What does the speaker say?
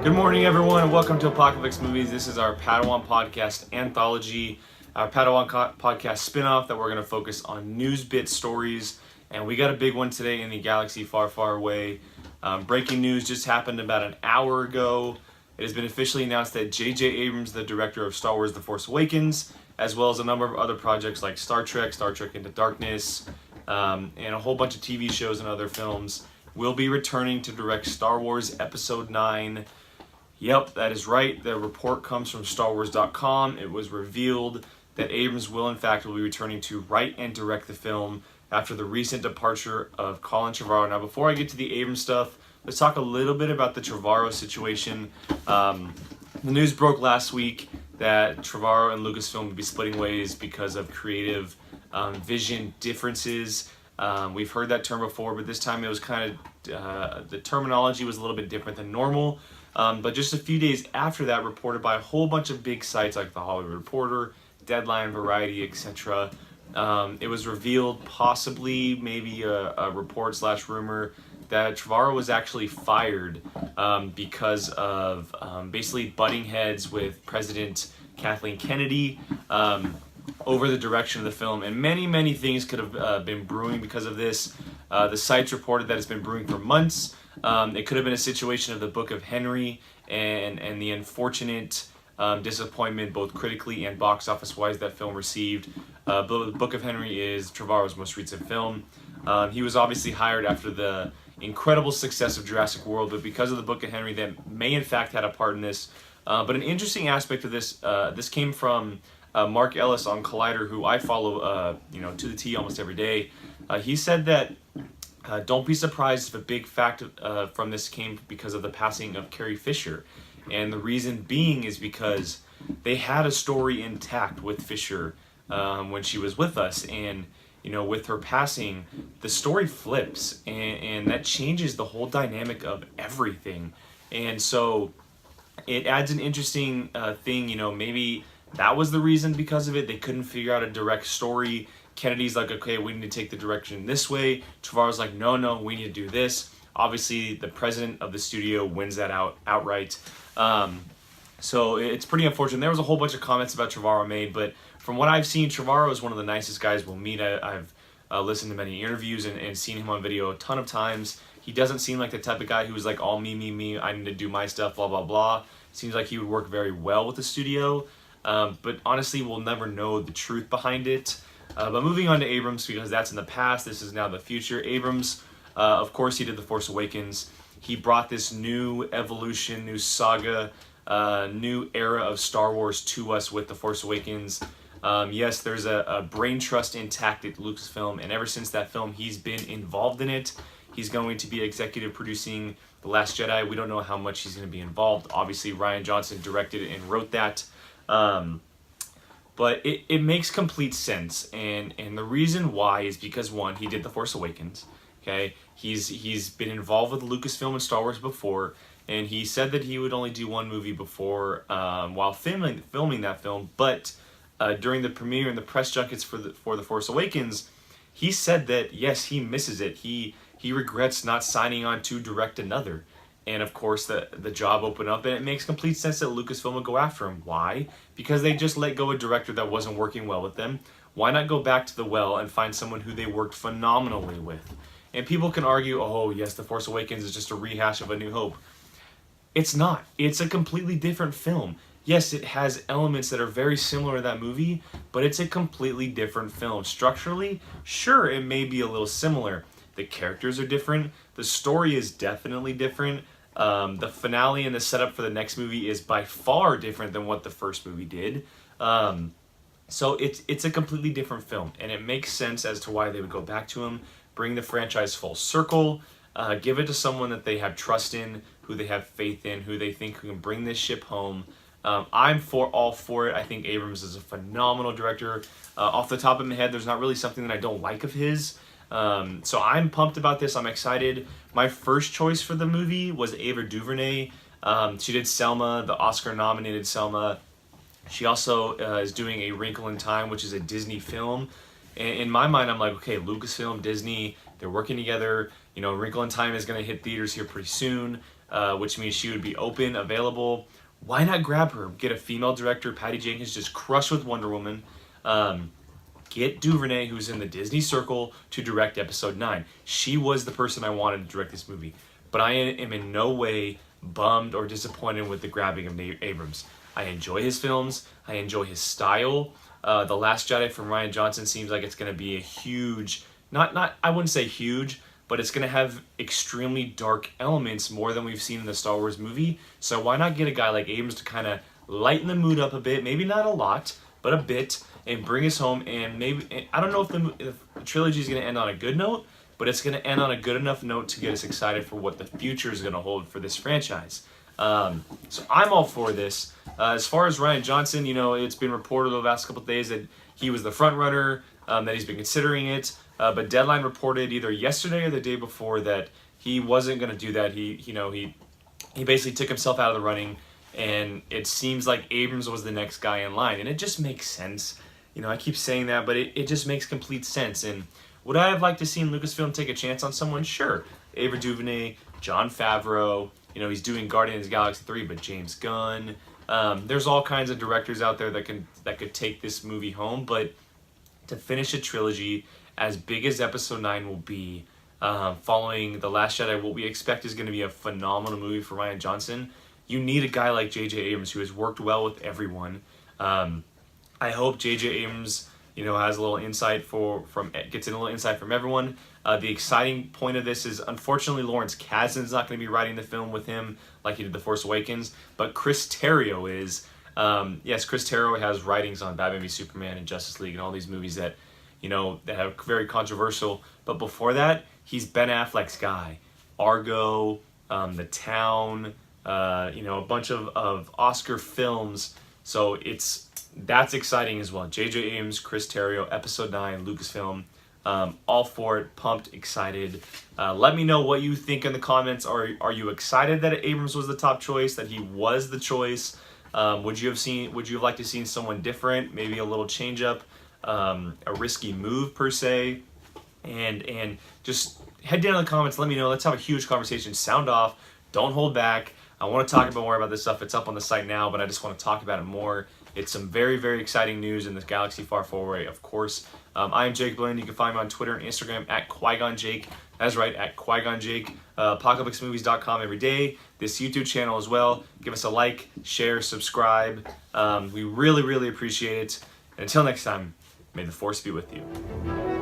Good morning, everyone, and welcome to Apocalypse Movies. This is our Padawan podcast anthology, our Padawan podcast spinoff that we're going to focus on news bit stories. And we got a big one today in the galaxy far, far away. Breaking news just happened about an hour ago. It has been officially announced that J.J. Abrams, the director of Star Wars The Force Awakens, as well as a number of other projects like Star Trek Into Darkness, and a whole bunch of TV shows and other films, will be returning to direct Star Wars Episode 9. Yep, that is right. The report comes from StarWars.com. It was revealed that Abrams will be returning to write and direct the film after the recent departure of Colin Trevorrow. Now, before I get to the Abrams stuff, let's talk a little bit about the Trevorrow situation. The news broke last week that Trevorrow and Lucasfilm would be splitting ways because of creative vision differences. We've heard that term before, but this time it was kind of, the terminology was a little bit different than normal. But just a few days after that, reported by a whole bunch of big sites like The Hollywood Reporter, Deadline, Variety, etc., it was revealed, possibly maybe a report/rumor, that Trevorrow was actually fired because of basically butting heads with President Kathleen Kennedy over the direction of the film, and many things could have been brewing because of this. The sites reported that it's been brewing for months. It could have been a situation of the Book of Henry and the unfortunate disappointment, both critically and box office wise, that film received. The Book of Henry is Trevorrow's most recent film. He was obviously hired after the incredible success of Jurassic World, but because of the Book of Henry, that may in fact had a part in this. But an interesting aspect of this, this came from Mark Ellis on Collider, who I follow, to the T almost every day. He said that don't be surprised if a big fact from this came because of the passing of Carrie Fisher. And the reason being is because they had a story intact with Fisher when she was with us. And, with her passing, the story flips. And that changes the whole dynamic of everything. And so it adds an interesting thing. Maybe that was the reason because of it. They couldn't figure out a direct story. Kennedy's like, okay, we need to take the direction this way. Trevorrow's like, no, we need to do this. Obviously, the president of the studio wins that outright. So it's pretty unfortunate. There was a whole bunch of comments about Trevorrow made, but from what I've seen, Trevorrow is one of the nicest guys we'll meet. I've listened to many interviews and seen him on video a ton of times. He doesn't seem like the type of guy who is like, all me, I need to do my stuff, blah, blah, blah. Seems like he would work very well with the studio. But honestly, we'll never know the truth behind it. But moving on to Abrams, because that's in the past, this is now the future. Abrams, of course, he did The Force Awakens. He brought this new evolution, new saga, new era of Star Wars to us with The Force Awakens. Yes, there's a brain trust intact at Lucasfilm, and ever since that film, he's been involved in it. He's going to be executive producing The Last Jedi. We don't know how much he's going to be involved. Obviously, Rian Johnson directed and wrote that. But it makes complete sense, and the reason why is because, one, he did The Force Awakens, okay? He's been involved with Lucasfilm and Star Wars before, and he said that he would only do one movie before while filming that film, but during the premiere and the press junkets for The Force Awakens, he said that, yes, he misses it. He regrets not signing on to direct another. And of course, the job opened up, and it makes complete sense that Lucasfilm would go after him. Why? Because they just let go a director that wasn't working well with them. Why not go back to the well and find someone who they worked phenomenally with? And people can argue, oh yes, The Force Awakens is just a rehash of A New Hope. It's not. It's a completely different film. Yes, it has elements that are very similar to that movie, but it's a completely different film. Structurally, sure, it may be a little similar. The characters are different. The story is definitely different. The finale and the setup for the next movie is by far different than what the first movie did. So it's a completely different film, and it makes sense as to why they would go back to him, bring the franchise full circle, give it to someone that they have trust in, who they have faith in, who they think can bring this ship home. I'm all for it. I think Abrams is a phenomenal director. Off the top of my head, there's not really something that I don't like of his. So I'm pumped about this. I'm excited. My first choice for the movie was Ava DuVernay. She did Selma, the Oscar-nominated Selma. She also is doing A Wrinkle in Time, which is a Disney film. And in my mind, I'm like, okay, Lucasfilm, Disney, they're working together. Wrinkle in Time is going to hit theaters here pretty soon. which means she would be open, available. Why not grab her? Get a female director. Patty Jenkins just crushed with Wonder Woman. Get DuVernay, who's in the Disney Circle, to direct Episode 9. She was the person I wanted to direct this movie. But I am in no way bummed or disappointed with the grabbing of Abrams. I enjoy his films. I enjoy his style. The Last Jedi from Rian Johnson seems like it's going to be a huge, I wouldn't say huge, but it's going to have extremely dark elements, more than we've seen in the Star Wars movie. So why not get a guy like Abrams to kind of lighten the mood up a bit, maybe not a lot, but a bit, and bring us home. And maybe, I don't know if the trilogy is going to end on a good note, but it's going to end on a good enough note to get us excited for what the future is going to hold for this franchise. So I'm all for this. As far as Rian Johnson, it's been reported over the last couple of days that he was the front runner, that he's been considering it. But Deadline reported either yesterday or the day before that he wasn't going to do that. He basically took himself out of the running, and it seems like Abrams was the next guy in line, and it just makes sense. I keep saying that, but it just makes complete sense. And would I have liked to see Lucasfilm take a chance on someone? Sure. Ava DuVernay, Jon Favreau. He's doing Guardians of the Galaxy 3, but James Gunn. There's all kinds of directors out there that could take this movie home, but to finish a trilogy as big as Episode 9 will be, following The Last Jedi, what we expect is going to be a phenomenal movie for Rian Johnson. You need a guy like J.J. Abrams who has worked well with everyone. I hope J.J. Abrams, has a little insight gets a little insight from everyone. The exciting point of this is, unfortunately, Lawrence Kasdan's not going to be writing the film with him like he did The Force Awakens, but Chris Terrio is. Yes, Chris Terrio has writings on Batman v Superman and Justice League and all these movies that, that are very controversial. But before that, he's Ben Affleck's guy. Argo, The Town, a bunch of Oscar films. So that's exciting as well. J.J. Abrams, Chris Terrio, Episode 9, Lucasfilm. All for it, pumped, excited. Let me know what you think in the comments. Are you excited that Abrams was the top choice, that he was the choice? Would you have liked to seen someone different, maybe a little change up, a risky move per se? And just head down in the comments, let me know. Let's have a huge conversation. Sound off, don't hold back. I want to talk about more about this stuff. It's up on the site now, but I just want to talk about it more. It's some very, very exciting news in this galaxy far, far away, of course. I am Jake Blaine. You can find me on Twitter and Instagram at Qui-Gon-Jake. That's right, at Qui-Gon-Jake. Apocalypsemovies.com every day. This YouTube channel as well. Give us a like, share, subscribe. We really, really appreciate it. And until next time, may the Force be with you.